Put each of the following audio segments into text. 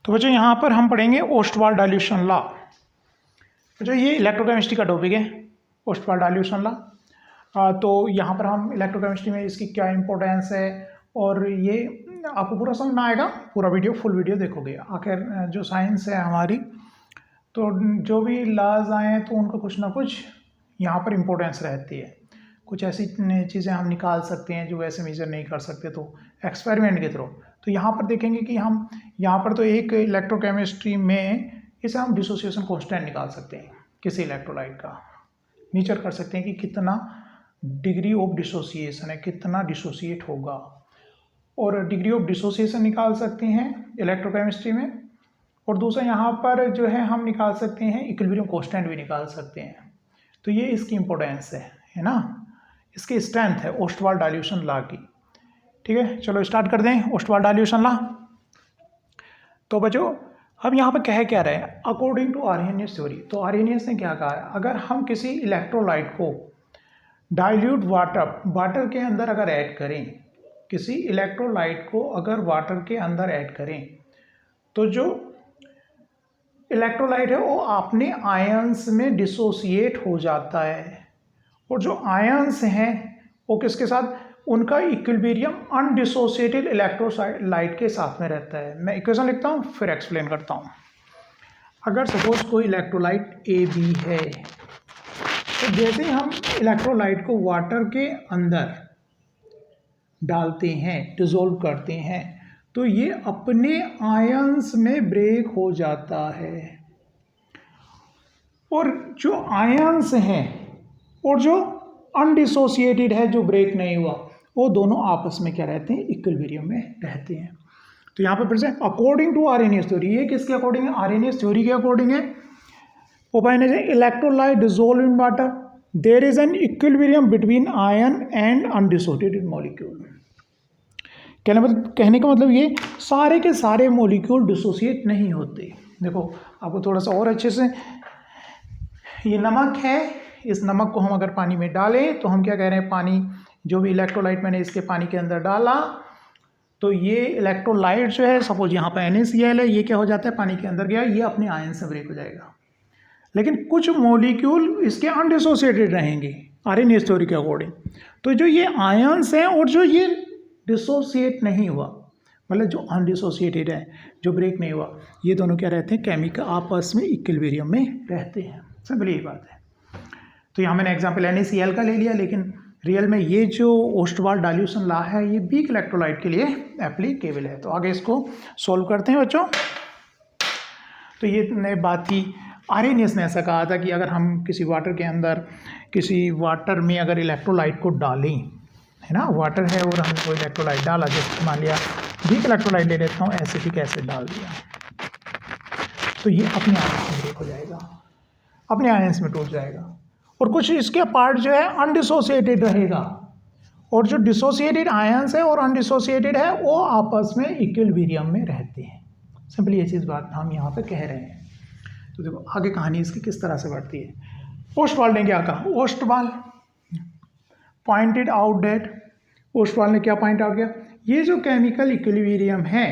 तो बच्चों यहाँ पर हम पढ़ेंगे ओस्टवाल डाइल्यूशन लॉ। बच्चों ये इलेक्ट्रोकेमिस्ट्री का टॉपिक है, ओस्टवाल डाइल्यूशन लॉ। तो यहाँ पर हम इलेक्ट्रोकेमिस्ट्री में इसकी क्या इंपॉर्टेंस है और ये आपको पूरा समझ में आएगा, पूरा वीडियो फुल वीडियो देखोगे। आखिर जो साइंस है हमारी, तो जो भी लॉज आए हैं तो उनका कुछ ना कुछ यहाँ पर इम्पोर्टेंस रहती है। कुछ ऐसी चीज़ें हम निकाल सकते हैं जो वैसे मेजर नहीं कर सकते, तो एक्सपेरिमेंट के थ्रू। तो यहाँ पर देखेंगे कि हम यहाँ पर तो एक इलेक्ट्रोकेमिस्ट्री में इसे हम डिसोसिएशन कांस्टेंट निकाल सकते हैं किसी इलेक्ट्रोलाइट का, मेजर कर सकते हैं कि कितना डिग्री ऑफ डिसोसिएशन है, कितना डिसोसिएट होगा, और डिग्री ऑफ डिसोसिएशन निकाल सकते हैं इलेक्ट्रोकेमिस्ट्री में। और दूसरा यहाँ पर जो है हम निकाल सकते हैं इक्विलिब्रियम कांस्टेंट भी निकाल सकते हैं। तो ये इसकी इंपॉर्टेंस है ना, इसकी स्ट्रेंथ है ओस्टवाल डाइल्यूशन लॉ की। ठीक है, चलो स्टार्ट कर दें ओस्टवाल डाइल्यूशन लॉ। तो बच्चों अब यहाँ पर कह क्या रहे हैं, अकॉर्डिंग टू आर्हेनियस थ्योरी। तो आर्हेनियस ने क्या कहा है, अगर हम किसी इलेक्ट्रोलाइट को डाइल्यूट वाटर के अंदर अगर ऐड करें, किसी इलेक्ट्रोलाइट को अगर वाटर के अंदर ऐड करें, तो जो इलेक्ट्रोलाइट है वो अपने आयंस में डिसोसिएट हो जाता है, और जो आयंस हैं वो किसके साथ, उनका इक्विलिब्रियम अनडिसोसिएटेड इलेक्ट्रोलाइट के साथ में रहता है। मैं इक्वेशन लिखता हूँ फिर एक्सप्लेन करता हूँ। अगर सपोज कोई इलेक्ट्रोलाइट AB है, तो जैसे ही हम इलेक्ट्रोलाइट को वाटर के अंदर डालते हैं, डिसॉल्व करते हैं, तो ये अपने आयंस में ब्रेक हो जाता है, और जो आयंस हैं और जो अनडिसोसिएटेड है, जो ब्रेक नहीं हुआ, वो दोनों आपस में क्या रहते हैं, इक्विलिब्रियम में रहते हैं। तो यहाँ पर फिर से अकॉर्डिंग टू आर्हेनियस थ्योरी, ये किसके अकॉर्डिंग है, आर्हेनियस थ्योरी के अकॉर्डिंग है। ओपाइन है electrolyte dissolve in water, there is an equilibrium between ion and undissociated molecule. कहने का मतलब ये सारे के सारे मॉलिक्यूल डिसोसिएट नहीं होते। देखो आपको थोड़ा सा और अच्छे से, ये नमक है, इस नमक को हम अगर पानी में डालें तो हम क्या कह रहे हैं, पानी जो भी इलेक्ट्रोलाइट मैंने इसके पानी के अंदर डाला, तो ये इलेक्ट्रोलाइट जो है, सपोज यहाँ पर NaCl है, ये क्या हो जाता है, पानी के अंदर गया, ये अपने आयन से ब्रेक हो जाएगा। लेकिन कुछ मॉलिक्यूल इसके अनडिसोसिएटेड रहेंगे आर्हेनियस थ्योरी के अकॉर्डिंग। तो जो ये आयंस हैं और जो ये डिसोसिएट नहीं हुआ, मतलब जो अनडिसोसिएटेड है, जो ब्रेक नहीं हुआ, ये दोनों क्या रहते हैं, केमिकल आपस में इक्विलिब्रियम में रहते हैं। सिंपल यही बात है। तो यहाँ मैंने एग्जांपल NaCl का ले लिया, लेकिन रियल में ये जो ओस्टवाल डाइल्यूशन लॉ है ये वीक इलेक्ट्रोलाइट के लिए एप्लीकेबल है। तो आगे इसको सॉल्व करते हैं बच्चों। तो ये नई बात थी, आर्हेनियस ने ऐसा कहा था कि अगर हम किसी वाटर के अंदर, किसी वाटर में अगर इलेक्ट्रोलाइट को डालें, है ना, वाटर है और हमने कोई इलेक्ट्रोलाइट डाला, जैसे मान लिया वीक इलेक्ट्रोलाइट ले लेता हूँ, एसिटिक एसिड डाल दिया, तो ये अपने आयंस में ब्रेक हो जाएगा, अपने आयंस में टूट जाएगा, और कुछ इसके पार्ट जो है अनडिसोसिएटेड रहेगा, और जो डिसोसिएटेड आयंस है और अनडिसोसिएटेड है वो आपस में इक्विलिब्रियम में रहते हैं। सिंपली ये चीज़ बात हम यहाँ पे कह रहे हैं। तो देखो आगे कहानी इसकी किस तरह से बढ़ती है। ओस्टवाल ने क्या कहा, Ostwald pointed out that, Ostwald ने क्या पॉइंट आउट किया, ये जो केमिकल इक्विलिब्रियम है,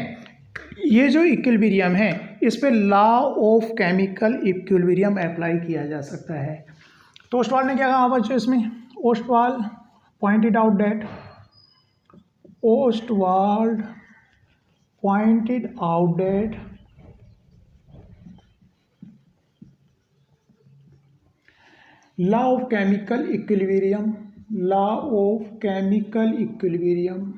ये जो इक्विलिब्रियम है, इस पे law of chemical equilibrium apply किया जा सकता है। तो ओस्टवाल ने क्या कहा बच्चों इसमें, Ostwald pointed out that, Ostwald pointed out that law of chemical equilibrium, law of chemical equilibrium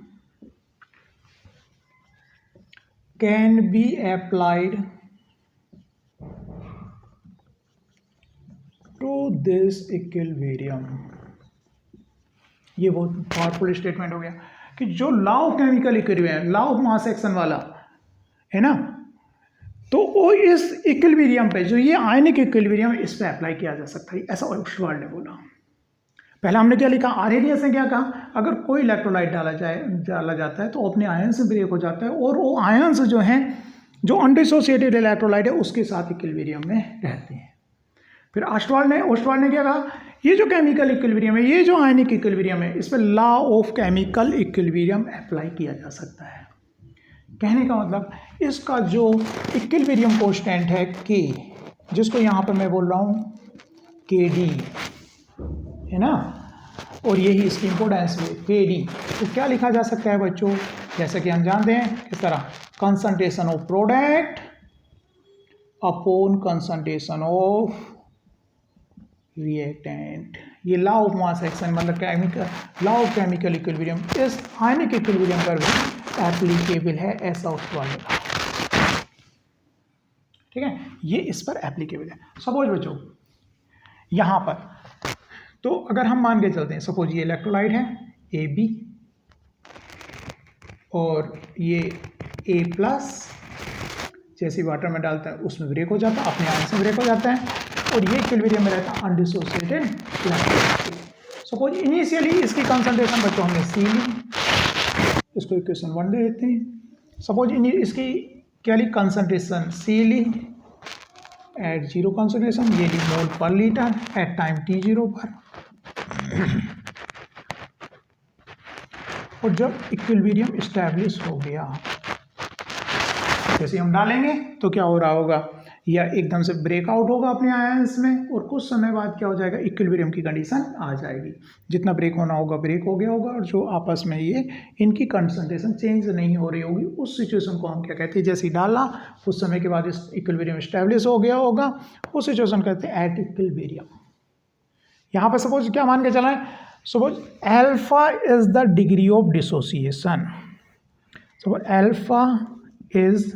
can be applied to this equilibrium। ये बहुत पावरफुल स्टेटमेंट हो गया कि जो law of chemical equilibrium, law of mass action वाला है ना, तो वो इस इक्विलिब्रियम पे, जो ये आयनिक इक्विलिब्रियम है, इस पे अप्लाई किया जा सकता है, ऐसा ओस्टवाल ने बोला। पहला हमने क्या लिखा, आर्हेनियस ने क्या कहा, अगर कोई इलेक्ट्रोलाइट डाला जाता है तो अपने आयन से ब्रेक हो जाता है, और वो आयंस जो हैं, जो अनडिसोसिएटेड इलेक्ट्रोलाइट है, उसके साथ इक्विलिब्रियम में रहते हैं। फिर ओस्टवाल ने क्या कहा, ये जो केमिकल इक्विलिब्रियम है, ये जो आयनिक इक्विलिब्रियम है, इस पर law of chemical equilibrium apply किया जा सकता है। कहने का मतलब इसका जो इक्विलिब्रियम कांस्टेंट है के, जिसको यहाँ पर मैं बोल रहा हूँ के डी, है ना, और यही इसकी इम्पोर्टेंस है के डी। तो क्या लिखा जा सकता है बच्चों, जैसे कि हम जानते हैं किस तरह, concentration of product upon concentration of reactant. ये लॉ ऑफ मास एक्शन मतलब chemical law of chemical equilibrium इस आयनिक इक्विलिब्रियम पर भी एप्लीकेबल है, ऐसा उसको आएगा। ठीक है, ये इस पर एप्लीकेबल है। सपोज बच्चों यहाँ पर, तो अगर हम मान के चलते हैं, सपोज ये इलेक्ट्रोलाइट है ए बी और ये ए प्लस, जैसे वाटर में डालता है उसमें ब्रेक हो जाता है, अपने आप से ब्रेक हो जाता है, और ये इक्विलिब्रियम में रहता है अनडिसोसिएटेड इलेक्ट्रोलाइट। सपोज इनिशियली इसकी कंसंट्रेशन बच्चों हमने सी ली, इसको इक्वेशन 1 दे देते हैं। सपोज इसकी क्या ली, कंसंट्रेशन सी ली एट 0 कंसंट्रेशन, ये ली मोल पर लीटर एट टाइम t0 पर। और जब इक्विलिब्रियम इस्टेब्लिश हो गया, जैसे हम डालेंगे तो क्या हो रहा होगा, या एकदम से ब्रेकआउट होगा अपने आयंस में, और कुछ समय बाद क्या हो जाएगा, इक्विलिब्रियम की कंडीशन आ जाएगी। जितना ब्रेक होना होगा ब्रेक हो गया होगा, और जो आपस में ये इनकी कंसंट्रेशन चेंज नहीं हो रही होगी, उस सिचुएशन को हम क्या कहते हैं, जैसे डाला कुछ समय के बाद इस इक्विलिब्रियम स्टैब्लिश हो गया होगा, उस सिचुएशन कहते हैं एट इक्विलिब्रियम। यहाँ पर सपोज क्या मान के चला है, suppose alpha is the degree of dissociation. Suppose alpha is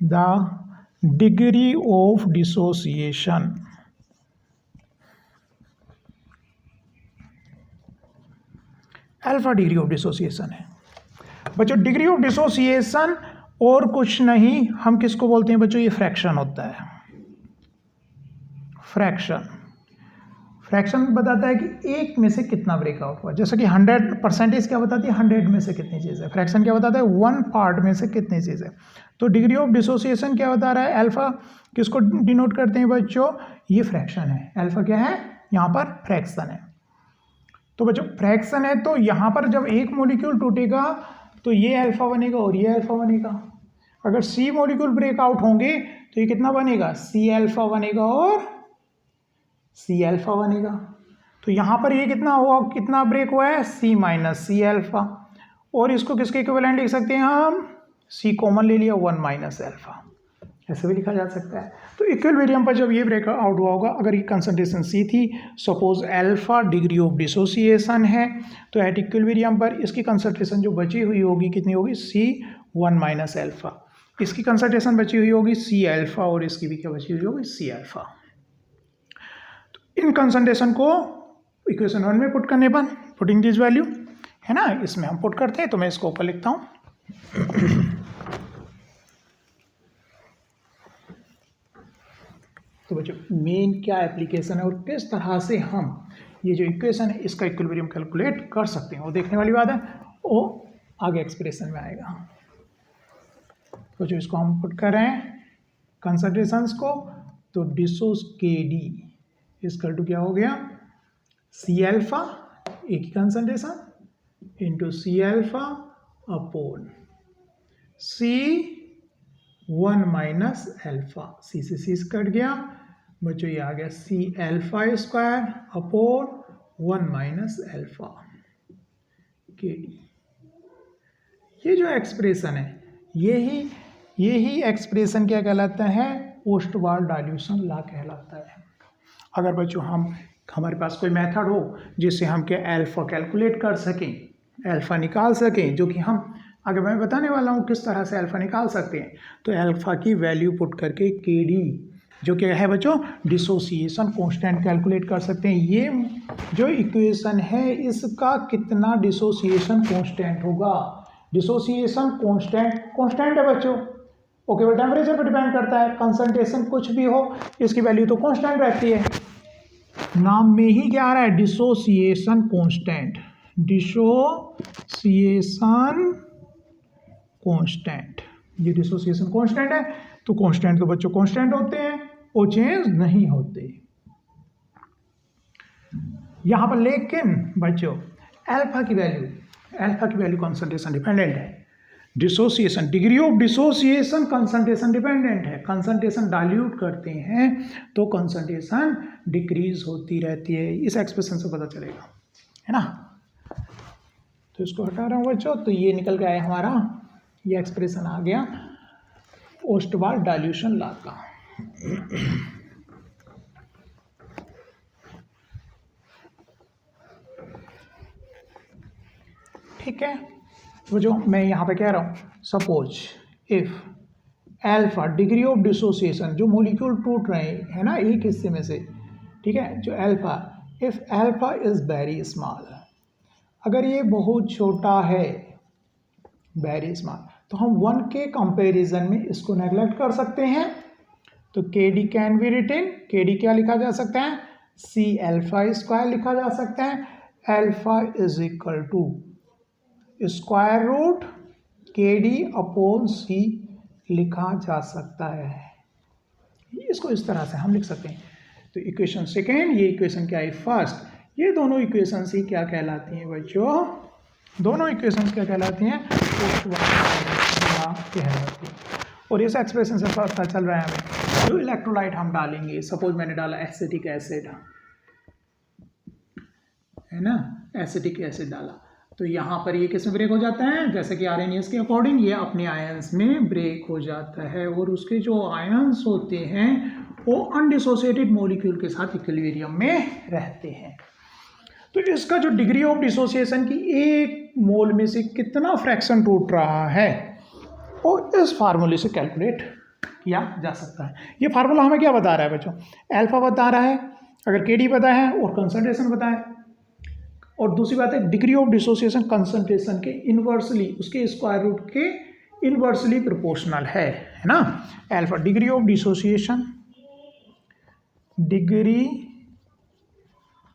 the degree of dissociation. Alpha degree of dissociation है बच्चों। डिग्री ऑफ डिसोसिएशन और कुछ नहीं, हम किसको बोलते हैं बच्चों, ये फ्रैक्शन होता है। फ्रैक्शन बताता है कि एक में से कितना ब्रेकआउट हुआ, जैसे कि 100% क्या बताती है, 100 में से कितनी चीज़ है। फ्रैक्शन क्या बताता है, 1 पार्ट में से कितनी चीज़ है। तो डिग्री ऑफ डिसोसिएशन क्या बता रहा है, अल्फा किसको डिनोट करते हैं बच्चों, ये फ्रैक्शन है। अल्फा क्या है, यहाँ पर फ्रैक्शन है। तो बच्चों फ्रैक्शन है, तो यहाँ पर जब एक मॉलिक्यूल टूटेगा तो ये अल्फा बनेगा और ये अल्फा बनेगा। अगर सी मॉलिक्यूल ब्रेकआउट होंगे तो ये कितना बनेगा, सी अल्फा बनेगा और सी अल्फा बनेगा। तो यहाँ पर ये कितना हुआ, कितना ब्रेक हुआ है, सी माइनस सी अल्फा, और इसको किसके इक्विवेलेंट लिख सकते हैं हम, सी कॉमन ले लिया 1 माइनस अल्फा, ऐसे भी लिखा जा सकता है। तो इक्विलिब्रियम पर जब ये ब्रेक आउट हुआ होगा, अगर ये कंसंट्रेशन सी थी, suppose alpha degree of dissociation है, तो एट इक्विलिब्रियम पर इसकी कंसंट्रेशन जो बची हुई होगी कितनी होगी, सी 1 माइनस अल्फा। इसकी कंसंट्रेशन बची हुई होगी सी अल्फा, और इसकी भी क्या बची हुई होगी, सी अल्फा। इन कंसंट्रेशन को इक्वेशन 1 में पुट करने पर, पुटिंग दिस वैल्यू है ना, इसमें हम पुट करते हैं, तो मैं इसको ऊपर लिखता हूँ। तो बच्चों मेन क्या एप्लीकेशन है और किस तरह से हम ये जो इक्वेशन है इसका इक्विलिब्रियम कैलकुलेट कर सकते हैं, वो देखने वाली बात है, वो आगे एक्सप्रेशन में आएगा। तो जो इसको हम पुट कर रहे हैं कंसंट्रेशंस को, तो डिसोस के डी इसकल टू क्या हो गया, सी अल्फा ए की concentration into C alpha upon C 1 minus alpha, C से सी कट गया बच्चों, ये आ गया C alpha square upon 1 minus alpha K D. ये जो एक्सप्रेशन है, यही एक्सप्रेशन क्या कहलाता है, पोस्टवाल डाइल्यूशन लॉ कहलाता है। अगर बच्चों हमारे पास कोई मेथड हो जिससे हम क्या अल्फा कैलकुलेट कर सकें, अल्फा निकाल सकें, जो कि हम आगे मैं बताने वाला हूँ किस तरह से अल्फा निकाल सकते हैं, तो अल्फा की वैल्यू पुट करके के डी जो क्या है बच्चों, डिसोसिएशन कांस्टेंट कैलकुलेट कर सकते हैं। ये जो इक्वेशन है इसका कितना डिसोसिएशन कांस्टेंट होगा, डिसोसिएशन कांस्टेंट है बच्चों, वो केवल टेम्परेचर पर डिपेंड करता है। कंसंट्रेशन कुछ भी हो इसकी वैल्यू तो कांस्टेंट रहती है। नाम में ही क्या आ रहा है, डिसोसिएशन कांस्टेंट, डिसोसिएशन कांस्टेंट, ये डिसोसिएशन कांस्टेंट है। तो कांस्टेंट तो बच्चों कांस्टेंट होते हैं, वो चेंज नहीं होते यहां पर। लेकिन बच्चों अल्फा की वैल्यू कंसंट्रेशन डिपेंडेंट है। Dissociation, degree of dissociation concentration dependent है। कंसंट्रेशन डाइल्यूट करते हैं तो कंसंट्रेशन डिक्रीज होती रहती है। इस एक्सप्रेशन से पता चलेगा, है ना। तो इसको हटा रहा हूँ बच्चों। तो ये निकल गया है हमारा, ये एक्सप्रेशन आ गया ओस्टवाल डाइल्यूशन लॉ का। ठीक है, तो जो मैं यहाँ पे कह रहा हूँ, suppose if alpha degree of dissociation, जो मॉलिक्यूल टूट रहे हैं है ना एक हिस्से में से, ठीक है, जो alpha, if alpha is very small, अगर ये बहुत छोटा है, वेरी स्मॉल, तो हम 1 के कंपैरिजन में इसको नेगलेक्ट कर सकते हैं। तो K D can be written, के डी क्या लिखा जा सकता है, सी एल्फा स्क्वायर लिखा जा सकता है। Alpha is equal to square root K D upon C लिखा जा सकता है। इसको इस तरह से हम लिख सकते हैं। तो इक्वेशन सेकेंड, ये इक्वेशन क्या है फर्स्ट, ये दोनों इक्वेशन ही क्या कहलाती हैं बच्चों, दोनों इक्वेशन क्या कहलाती हैं, कहलाती हैं। और इस एक्सप्रेशन से पता चल रहा है हमें, जो इलेक्ट्रोलाइट हम डालेंगे, सपोज मैंने डाला एसिटिक एसिड, है ना, एसिटिक एसिड डाला, तो यहाँ पर ये किस में ब्रेक हो जाता है, जैसे कि आरएनएस के अकॉर्डिंग ये अपने आयंस में ब्रेक हो जाता है, और उसके जो आयंस होते हैं वो अनडिसोसिएटेड मॉलिक्यूल के साथ इक्विलिब्रियम में रहते हैं। तो इसका जो डिग्री ऑफ डिसोसिएशन की एक मोल में से कितना फ्रैक्शन टूट रहा है, और इस फार्मूले से कैलकुलेट किया जा सकता है। ये फार्मूला हमें क्या बता रहा है बच्चों, एल्फा बता रहा है, अगर के डी पता है और कंसंट्रेशन पता है, और दूसरी बात है डिग्री ऑफ डिसोसिएशन कंसंट्रेशन के इन्वर्सली, उसके स्क्वायर रूट के इन्वर्सली प्रोपोर्शनल है ना। Alpha degree of dissociation, degree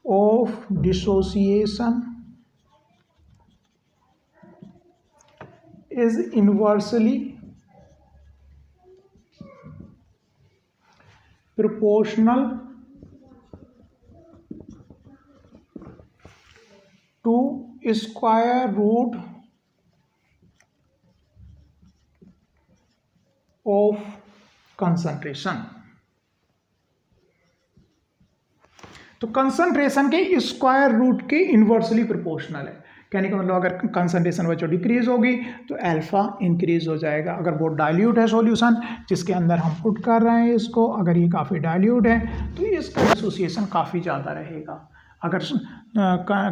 of dissociation is inversely proportional to square root of concentration। तो कंसंट्रेशन के स्क्वायर रूट के इन्वर्सली प्रोपोर्शनल है, कहने का मतलब अगर कंसंट्रेशन बच्चों डिक्रीज होगी तो अल्फा इंक्रीज हो जाएगा। अगर बहुत डाइल्यूट है सॉल्यूशन जिसके अंदर हम पुट कर रहे हैं इसको, अगर ये काफ़ी डाइल्यूट है तो इसका डिसोसिएशन काफ़ी ज़्यादा रहेगा। अगर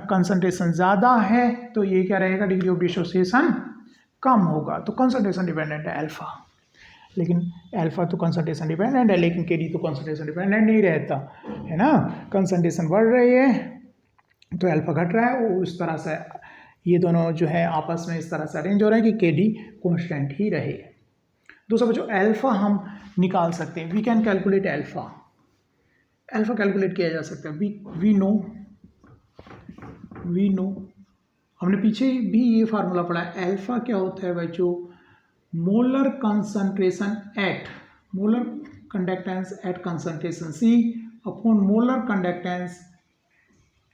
कंसंट्रेशन ज़्यादा है तो ये क्या रहेगा, डिग्री ऑफ डिसोसिएशन कम होगा। तो कंसंट्रेशन डिपेंडेंट है अल्फा, लेकिन अल्फा तो कंसंट्रेशन डिपेंडेंट है, लेकिन के डी तो कंसंट्रेशन डिपेंडेंट नहीं रहता है ना। कंसंट्रेशन बढ़ रही है तो अल्फा घट रहा है, और उस तरह से ये दोनों जो है आपस में इस तरह से अरेंज हो रहे हैं कि के डी कॉन्स्टेंट ही रहे। दूसरा बच्चों अल्फा हम निकाल सकते हैं, we can calculate alpha, alpha calculate किया जा सकता है। वी नो हमने पीछे भी ये फार्मूला पढ़ा है। अल्फा क्या होता है बच्चों, molar concentration at, molar conductance at concentration C upon molar conductance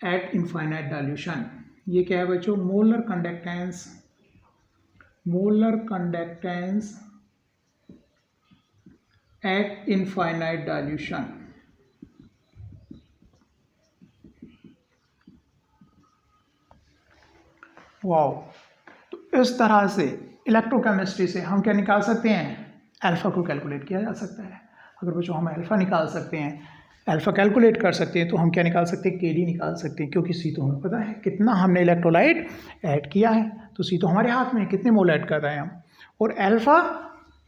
at infinite dilution. ये क्या है बच्चों, molar conductance at infinite dilution. Wow, तो इस तरह से इलेक्ट्रोकेमिस्ट्री से हम क्या निकाल सकते हैं, अल्फा को कैलकुलेट किया जा सकता है। अगर बच्चों हम अल्फा निकाल सकते हैं, अल्फा कैलकुलेट कर सकते हैं, तो हम क्या निकाल सकते हैं, के डी निकाल सकते हैं, क्योंकि सी तो हमें पता है कितना हमने इलेक्ट्रोलाइट ऐड किया है, तो सी तो हमारे हाथ में है कितने मोल ऐड कर रहे हैं हम। और अल्फा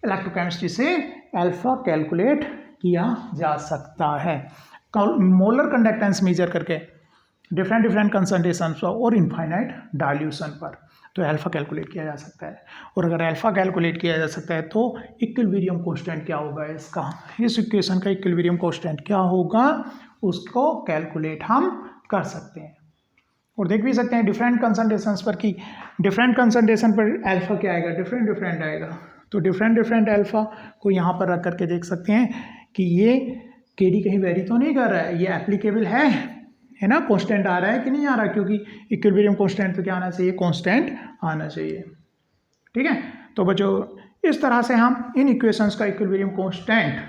इलेक्ट्रोकेमिस्ट्री से अल्फा कैलकुलेट किया जा सकता है मोलर कंडक्टेंस मेजर करके डिफरेंट कंसंट्रेशन और इनफाइनाइट डाइल्यूशन पर, तो अल्फा कैलकुलेट किया जा सकता है। और अगर अल्फा कैलकुलेट किया जा सकता है तो इक्विलिब्रियम कांस्टेंट क्या होगा इसका, इस इक्वेशन का इक्विलिब्रियम कांस्टेंट क्या होगा उसको कैलकुलेट हम कर सकते हैं। और देख भी सकते हैं डिफरेंट कंसंट्रेशंस पर कि डिफरेंट कंसंट्रेशन पर अल्फा क्या आएगा, डिफरेंट आएगा। तो डिफरेंट अल्फा को यहाँ पर रख करके देख सकते हैं कि ये के डी कहीं वेरी तो नहीं कर रहा है, ये एप्लीकेबल है ना, कांस्टेंट आ रहा है कि नहीं आ रहा, क्योंकि इक्विलिब्रियम कांस्टेंट तो क्या आना चाहिए, कांस्टेंट आना चाहिए। ठीक है, तो बच्चों इस तरह से हम इन इक्वेशंस का इक्विलिब्रियम कांस्टेंट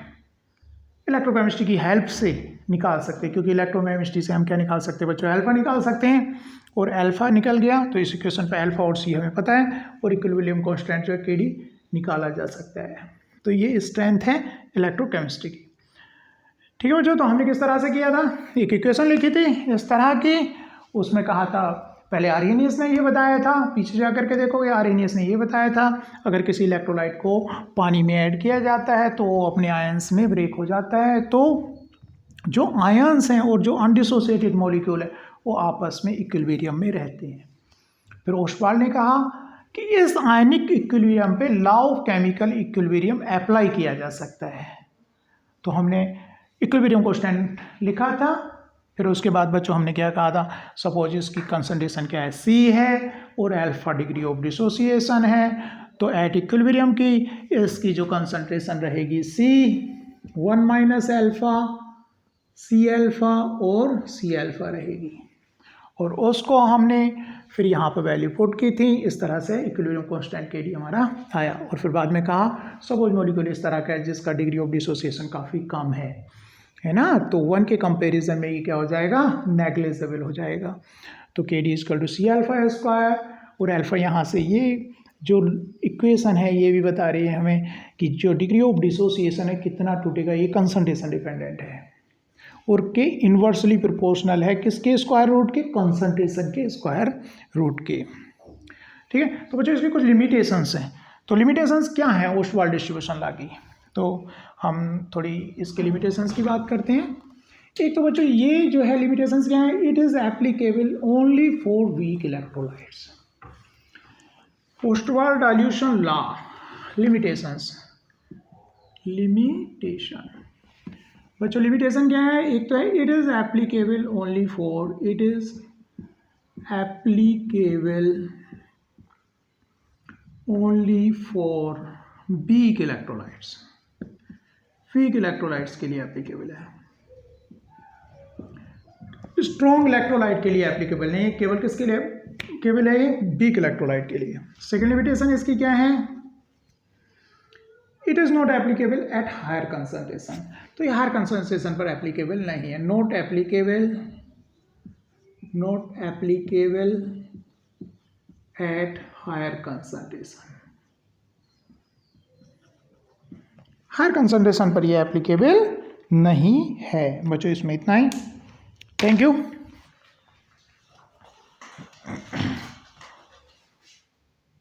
इलेक्ट्रोकेमिस्ट्री की हेल्प से निकाल सकते हैं, क्योंकि इलेक्ट्रोकेमिस्ट्री से हम क्या निकाल सकते हैं बच्चों, अल्फा निकाल सकते हैं, और अल्फा निकल गया तो इस इक्वेशन पे अल्फा और सी हमें पता है, और इक्विलिब्रियम कांस्टेंट जो है के डी निकाला जा सकता है। तो ये स्ट्रेंथ है इलेक्ट्रोकेमिस्ट्री की। ठीक है बच्चों, तो हमने किस तरह से किया था, एक इक्वेशन लिखी थी इस तरह की, उसमें कहा था पहले आर्हेनियस ने ये बताया था, पीछे जा करके देखोगे आर्हेनियस ने ये बताया था अगर किसी इलेक्ट्रोलाइट को पानी में ऐड किया जाता है तो वो अपने आयंस में ब्रेक हो जाता है, तो जो आयंस हैं और जो अनडिसोसिएटेड मॉलिक्यूल है वो आपस में इक्विलिब्रियम में रहते हैं। फिर ओस्टवाल्ड ने कहा कि इस आयनिक इक्विलिब्रियम पे law of chemical equilibrium apply किया जा सकता है। तो हमने इक्विलिब्रियम कांस्टेंट लिखा था। फिर उसके बाद बच्चों हमने क्या कहा था, सपोज इसकी कंसंट्रेशन क्या है, सी है और अल्फा डिग्री ऑफ डिसोसिएशन है, तो एट इक्विलिब्रियम की इसकी जो कंसंट्रेशन रहेगी सी 1 माइनस अल्फा सी अल्फा और सी अल्फा रहेगी, और उसको हमने फिर यहाँ पर वैल्यू पुट की थी। इस तरह से इक्विलिब्रियम कांस्टेंट के डी हमारा आया, और फिर बाद में कहा सपोज मॉलिक्यूल इस तरह का है जिसका डिग्री ऑफ डिसोसिएशन काफ़ी कम है ना, तो 1 के कंपैरिजन में ये क्या हो जाएगा, नेग्लिजिबल हो जाएगा। तो K D equal to C alpha square, और अल्फा यहाँ से ये जो इक्वेशन है ये भी बता रही है हमें कि जो डिग्री ऑफ डिसोसिएशन है कितना टूटेगा, ये कंसंट्रेशन डिपेंडेंट है, और के इन्वर्सली प्रोपोर्शनल है किसके स्क्वायर रूट के, कंसंट्रेशन के स्क्वायर रूट के। ठीक है, तो बच्चों इसकी कुछ लिमिटेशंस हैं। तो लिमिटेशंस क्या है ओस्टवाल्ड डिस्ट्रीब्यूशन लॉ की, तो हम थोड़ी इसके लिमिटेशंस की बात करते हैं। एक तो बच्चों ये जो है लिमिटेशंस क्या है, it is applicable only for weak electrolytes. Ostwald dilution law limitations, limitation बच्चों लिमिटेशन क्या है, एक तो है it is applicable only for, it is applicable only for weak electrolytes, weak electrolytes के लिए एप्लीकेबल है, स्ट्रॉन्ग इलेक्ट्रोलाइट के लिए एप्लीकेबल नहीं है, केवल किसके लिए केवल है, वीक इलेक्ट्रोलाइट के लिए। सेकेंड लिमिटेशन इसकी क्या है, it is not applicable at higher concentration, तो ये हायर कंसंट्रेशन पर एप्लीकेबल नहीं है, not applicable at higher concentration, higher concentration पर ये एप्लीकेबल नहीं है। बच्चों इसमें इतना ही, थैंक यू।